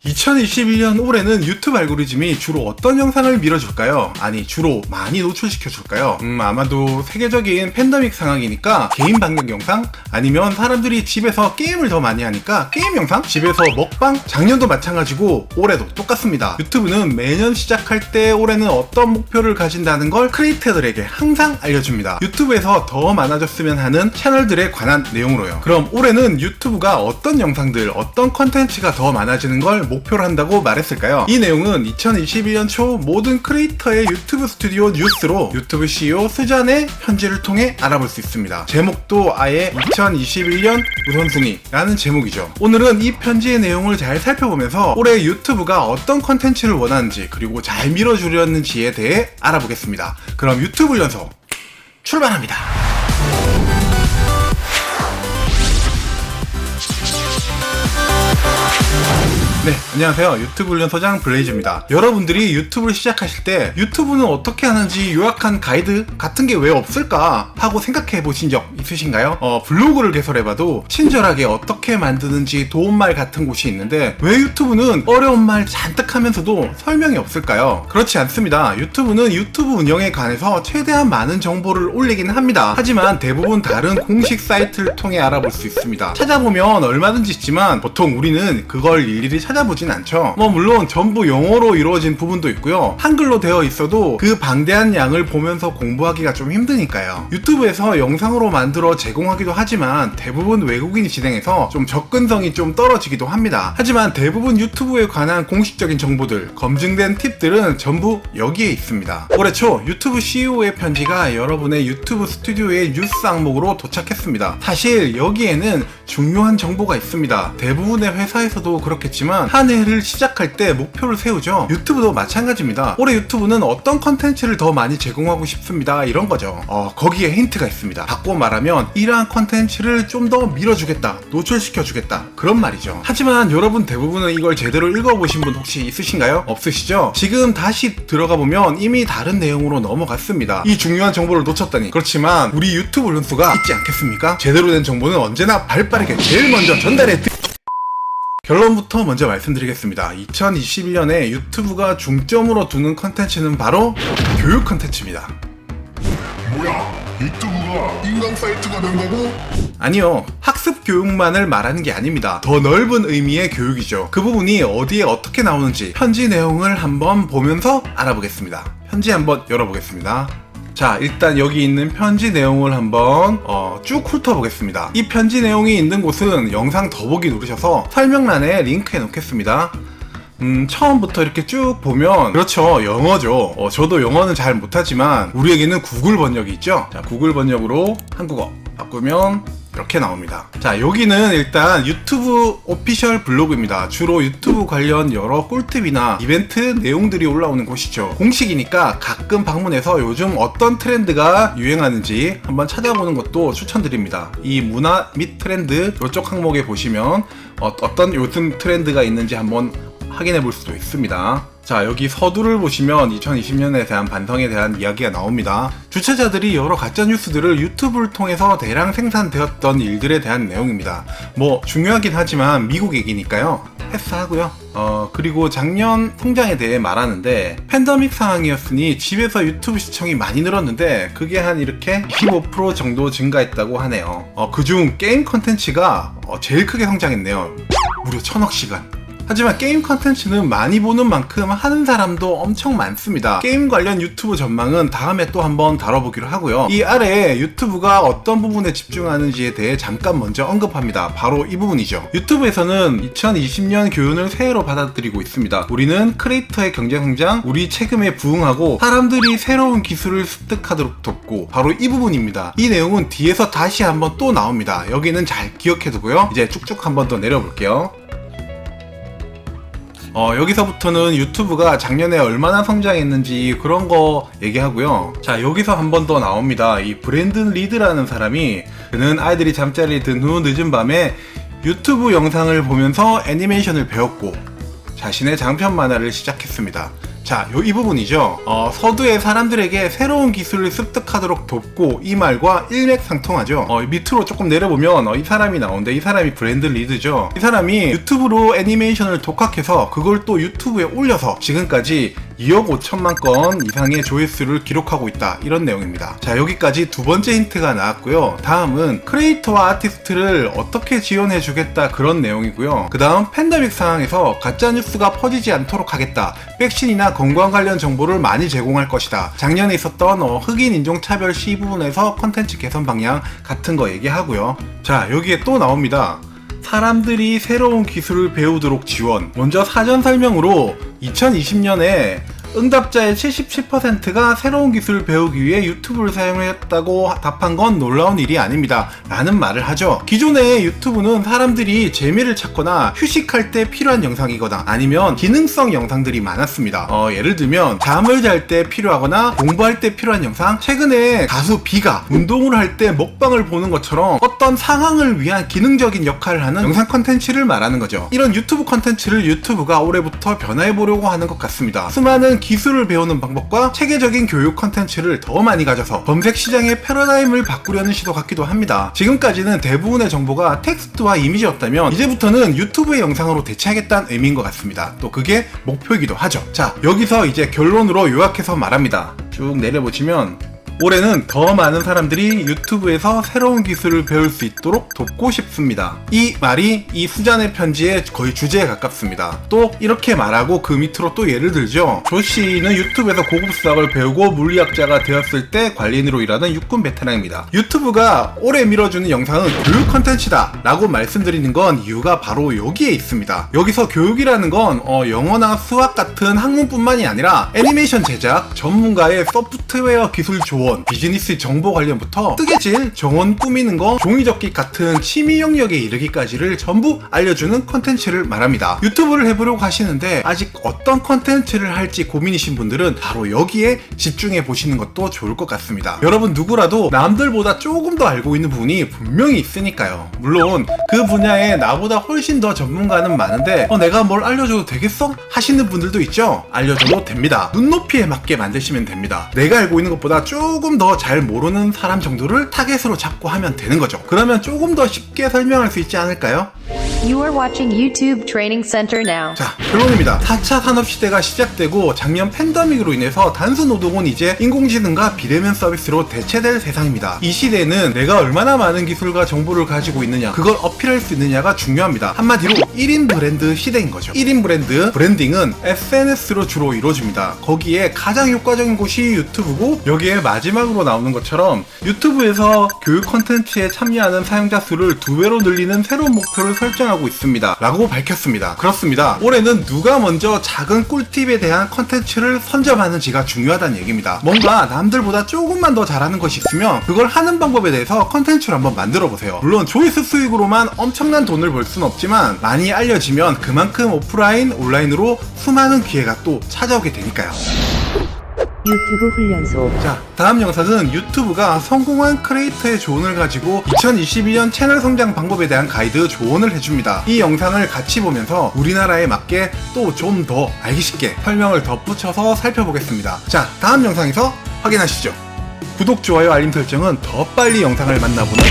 2021년 올해는 유튜브 알고리즘이 주로 어떤 영상을 밀어줄까요? 아니, 주로 많이 노출시켜줄까요? 아마도 세계적인 팬데믹 상황이니까 개인 방역 영상? 아니면 사람들이 집에서 게임을 더 많이 하니까 게임 영상? 집에서 먹방? 작년도 마찬가지고 올해도 똑같습니다. 유튜브는 매년 시작할 때 올해는 어떤 목표를 가진다는 걸 크리에이터들에게 항상 알려줍니다. 유튜브에서 더 많아졌으면 하는 채널들에 관한 내용으로요. 그럼 올해는 유튜브가 어떤 영상들, 어떤 컨텐츠가 더 많아지는 걸 목표로 한다고 말했을까요? 이 내용은 2021년 초 모든 크리에이터의 유튜브 스튜디오 뉴스로 유튜브 CEO 수잔의 편지를 통해 알아볼 수 있습니다. 제목도 아예 2021년 우선순위라는 제목이죠. 오늘은 이 편지의 내용을 잘 살펴보면서 올해 유튜브가 어떤 컨텐츠를 원하는지 그리고 잘 밀어주려는지에 대해 알아보겠습니다. 그럼 유튜브 훈련소 출발합니다. 네, 안녕하세요. 유튜브 훈련소장 블레이즈입니다. 여러분들이 유튜브를 시작하실 때 유튜브는 어떻게 하는지 요약한 가이드 같은 게 왜 없을까 하고 생각해 보신 적 있으신가요? 블로그를 개설해봐도 친절하게 어떻게 만드는지 도움말 같은 곳이 있는데 왜 유튜브는 어려운 말 잔뜩 하면서도 설명이 없을까요? 그렇지 않습니다. 유튜브는 유튜브 운영에 관해서 최대한 많은 정보를 올리긴 합니다. 하지만 대부분 다른 공식 사이트를 통해 알아볼 수 있습니다. 찾아보면 얼마든지 있지만 보통 우리는 그걸 일일이 찾아보진 않죠. 물론 전부 영어로 이루어진 부분도 있고요. 한글로 되어 있어도 그 방대한 양을 보면서 공부하기가 좀 힘드니까요. 유튜브에서 영상으로 만들어 제공하기도 하지만 대부분 외국인이 진행해서 좀 접근성이 좀 떨어지기도 합니다. 하지만 대부분 유튜브에 관한 공식적인 정보들, 검증된 팁들은 전부 여기에 있습니다. 올해 초 유튜브 CEO의 편지가 여러분의 유튜브 스튜디오의 뉴스 항목으로 도착했습니다. 사실 여기에는 중요한 정보가 있습니다. 대부분의 회사에서도 그렇겠지만 한 해를 시작할 때 목표를 세우죠. 유튜브도 마찬가지입니다. 올해 유튜브는 어떤 컨텐츠를 더 많이 제공하고 싶습니다. 이런 거죠. 거기에 힌트가 있습니다. 바꿔 말하면 이러한 컨텐츠를 좀 더 밀어주겠다, 노출시켜주겠다, 그런 말이죠. 하지만 여러분 대부분은 이걸 제대로 읽어보신 분 혹시 있으신가요? 없으시죠? 지금 다시 들어가 보면 이미 다른 내용으로 넘어갔습니다. 이 중요한 정보를 놓쳤다니. 그렇지만 우리 유튜브 훈련소가 있지 않겠습니까? 제대로 된 정보는 언제나 발빠르게 제일 먼저 전달해 결론부터 먼저 말씀드리겠습니다. 2021년에 유튜브가 중점으로 두는 컨텐츠는 바로 교육 컨텐츠입니다. 뭐야? 유튜브가 인강 사이트가 된 거고? 아니요, 학습 교육만을 말하는 게 아닙니다. 더 넓은 의미의 교육이죠. 그 부분이 어디에 어떻게 나오는지 편지 내용을 한번 보면서 알아보겠습니다. 편지 한번 열어보겠습니다. 자, 일단 여기 있는 편지 내용을 한번 쭉 훑어보겠습니다. 이 편지 내용이 있는 곳은 영상 더보기 누르셔서 설명란에 링크해 놓겠습니다. 처음부터 이렇게 쭉 보면 그렇죠, 영어죠. 저도 영어는 잘 못하지만 우리에게는 구글 번역이 있죠. 자, 구글 번역으로 한국어 바꾸면 이렇게 나옵니다. 자, 여기는 일단 유튜브 오피셜 블로그입니다. 주로 유튜브 관련 여러 꿀팁이나 이벤트 내용들이 올라오는 곳이죠. 공식이니까 가끔 방문해서 요즘 어떤 트렌드가 유행하는지 한번 찾아보는 것도 추천드립니다. 이 문화 및 트렌드 이쪽 항목에 보시면 어떤 요즘 트렌드가 있는지 한번 확인해 볼 수도 있습니다. 자, 여기 서두를 보시면 2020년에 대한 반성에 대한 이야기가 나옵니다. 주최자들이 여러 가짜뉴스들을 유튜브를 통해서 대량 생산되었던 일들에 대한 내용입니다. 중요하긴 하지만 미국 얘기니까요. 패스하고요. 그리고 작년 통장에 대해 말하는데 팬데믹 상황이었으니 집에서 유튜브 시청이 많이 늘었는데 그게 한 이렇게 25% 정도 증가했다고 하네요. 그중 게임 컨텐츠가 제일 크게 성장했네요. 무려 1000억 시간. 하지만 게임 컨텐츠는 많이 보는 만큼 하는 사람도 엄청 많습니다. 게임 관련 유튜브 전망은 다음에 또 한번 다뤄보기로 하고요. 이 아래에 유튜브가 어떤 부분에 집중하는지에 대해 잠깐 먼저 언급합니다. 바로 이 부분이죠. 유튜브에서는 2020년 교훈을 새해로 받아들이고 있습니다. 우리는 크리에이터의 경제성장, 우리 책임에 부응하고 사람들이 새로운 기술을 습득하도록 돕고, 바로 이 부분입니다. 이 내용은 뒤에서 다시 한번 또 나옵니다. 여기는 잘 기억해두고요. 이제 쭉쭉 한번 더 내려볼게요. 여기서부터는 유튜브가 작년에 얼마나 성장했는지 그런 거 얘기하고요. 자, 여기서 한 번 더 나옵니다. 이 브랜든 리드라는 사람이, 그는 아이들이 잠자리에 든 후 늦은 밤에 유튜브 영상을 보면서 애니메이션을 배웠고 자신의 장편 만화를 시작했습니다. 자, 이 부분이죠. 서두에 사람들에게 새로운 기술을 습득하도록 돕고, 이 말과 일맥상통하죠. 밑으로 조금 내려보면 이 사람이 나오는데, 이 사람이 브랜드 리드죠. 이 사람이 유튜브로 애니메이션을 독학해서 그걸 또 유튜브에 올려서 지금까지 2억 5천만 건 이상의 조회수를 기록하고 있다, 이런 내용입니다. 자, 여기까지 두 번째 힌트가 나왔고요. 다음은 크리에이터와 아티스트를 어떻게 지원해 주겠다, 그런 내용이고요. 그 다음 팬데믹 상황에서 가짜뉴스가 퍼지지 않도록 하겠다, 백신이나 건강 관련 정보를 많이 제공할 것이다, 작년에 있었던 흑인 인종차별 시 부분에서 컨텐츠 개선 방향 같은 거 얘기하고요. 자, 여기에 또 나옵니다. 사람들이 새로운 기술을 배우도록 지원. 먼저 사전 설명으로 2020년에 응답자의 77%가 새로운 기술을 배우기 위해 유튜브를 사용했다고 답한 건 놀라운 일이 아닙니다, 라는 말을 하죠. 기존의 유튜브는 사람들이 재미를 찾거나 휴식할 때 필요한 영상이거나 아니면 기능성 영상들이 많았습니다. 예를 들면 잠을 잘 때 필요하거나 공부할 때 필요한 영상, 최근에 가수 B가 운동을 할 때 먹방을 보는 것처럼 어떤 상황을 위한 기능적인 역할을 하는 영상 컨텐츠를 말하는 거죠. 이런 유튜브 컨텐츠를 유튜브가 올해부터 변화해보려고 하는 것 같습니다. 수많은 기술을 배우는 방법과 체계적인 교육 컨텐츠를 더 많이 가져서 검색 시장의 패러다임을 바꾸려는 시도 같기도 합니다. 지금까지는 대부분의 정보가 텍스트와 이미지였다면 이제부터는 유튜브의 영상으로 대체하겠다는 의미인 것 같습니다. 또 그게 목표이기도 하죠. 자, 여기서 이제 결론으로 요약해서 말합니다. 쭉 내려보시면 올해는 더 많은 사람들이 유튜브에서 새로운 기술을 배울 수 있도록 돕고 싶습니다. 이 말이 이 수잔의 편지의 거의 주제에 가깝습니다. 또 이렇게 말하고 그 밑으로 또 예를 들죠. 조 씨는 유튜브에서 고급 수학을 배우고 물리학자가 되었을 때 관리인으로 일하는 육군 베테랑입니다. 유튜브가 오래 밀어주는 영상은 교육 컨텐츠다 라고 말씀드리는 건 이유가 바로 여기에 있습니다. 여기서 교육이라는 건 영어나 수학 같은 학문뿐만이 아니라 애니메이션 제작, 전문가의 소프트웨어 기술 조언, 비즈니스 정보 관련부터 뜨개질, 정원 꾸미는 거, 종이접기 같은 취미 영역에 이르기까지를 전부 알려주는 컨텐츠를 말합니다. 유튜브를 해보려고 하시는데 아직 어떤 컨텐츠를 할지 고민이신 분들은 바로 여기에 집중해 보시는 것도 좋을 것 같습니다. 여러분 누구라도 남들보다 조금 더 알고 있는 부분이 분명히 있으니까요. 물론 그 분야에 나보다 훨씬 더 전문가는 많은데 내가 뭘 알려줘도 되겠어? 하시는 분들도 있죠? 알려줘도 됩니다. 눈높이에 맞게 만드시면 됩니다. 내가 알고 있는 것보다 조금 더 잘 모르는 사람 정도를 타겟으로 잡고 하면 되는 거죠. 그러면 조금 더 쉽게 설명할 수 있지 않을까요? You are watching YouTube Training Center now. 자, 결론입니다. 4차 산업시대가 시작되고 작년 팬데믹으로 인해서 단순 노동은 이제 인공지능과 비대면 서비스로 대체될 세상입니다. 이 시대에는 내가 얼마나 많은 기술과 정보를 가지고 있느냐, 그걸 어필할 수 있느냐가 중요합니다. 한마디로 1인 브랜드 시대인 거죠. 1인 브랜드, 브랜딩은 SNS로 주로 이루어집니다. 거기에 가장 효과적인 곳이 유튜브고, 여기에 마지막으로 나오는 것처럼 유튜브에서 교육 컨텐츠에 참여하는 사용자 수를 2배로 늘리는 새로운 목표를 설정하고 있습니다 라고 밝혔습니다. 그렇습니다. 올해는 누가 먼저 작은 꿀팁에 대한 컨텐츠를 선점하는지가 중요하다는 얘기입니다. 뭔가 남들보다 조금만 더 잘하는 것이 있으면 그걸 하는 방법에 대해서 컨텐츠를 한번 만들어 보세요. 물론 조회수 수익으로만 엄청난 돈을 벌 수는 없지만 많이 알려지면 그만큼 오프라인, 온라인으로 수많은 기회가 또 찾아오게 되니까요. 유튜브 훈련소. 자, 다음 영상은 유튜브가 성공한 크리에이터의 조언을 가지고 2022년 채널 성장 방법에 대한 가이드 조언을 해줍니다. 이 영상을 같이 보면서 우리나라에 맞게 또 좀 더 알기 쉽게 설명을 덧붙여서 살펴보겠습니다. 자, 다음 영상에서 확인하시죠. 구독, 좋아요, 알림 설정은 더 빨리 영상을 만나보는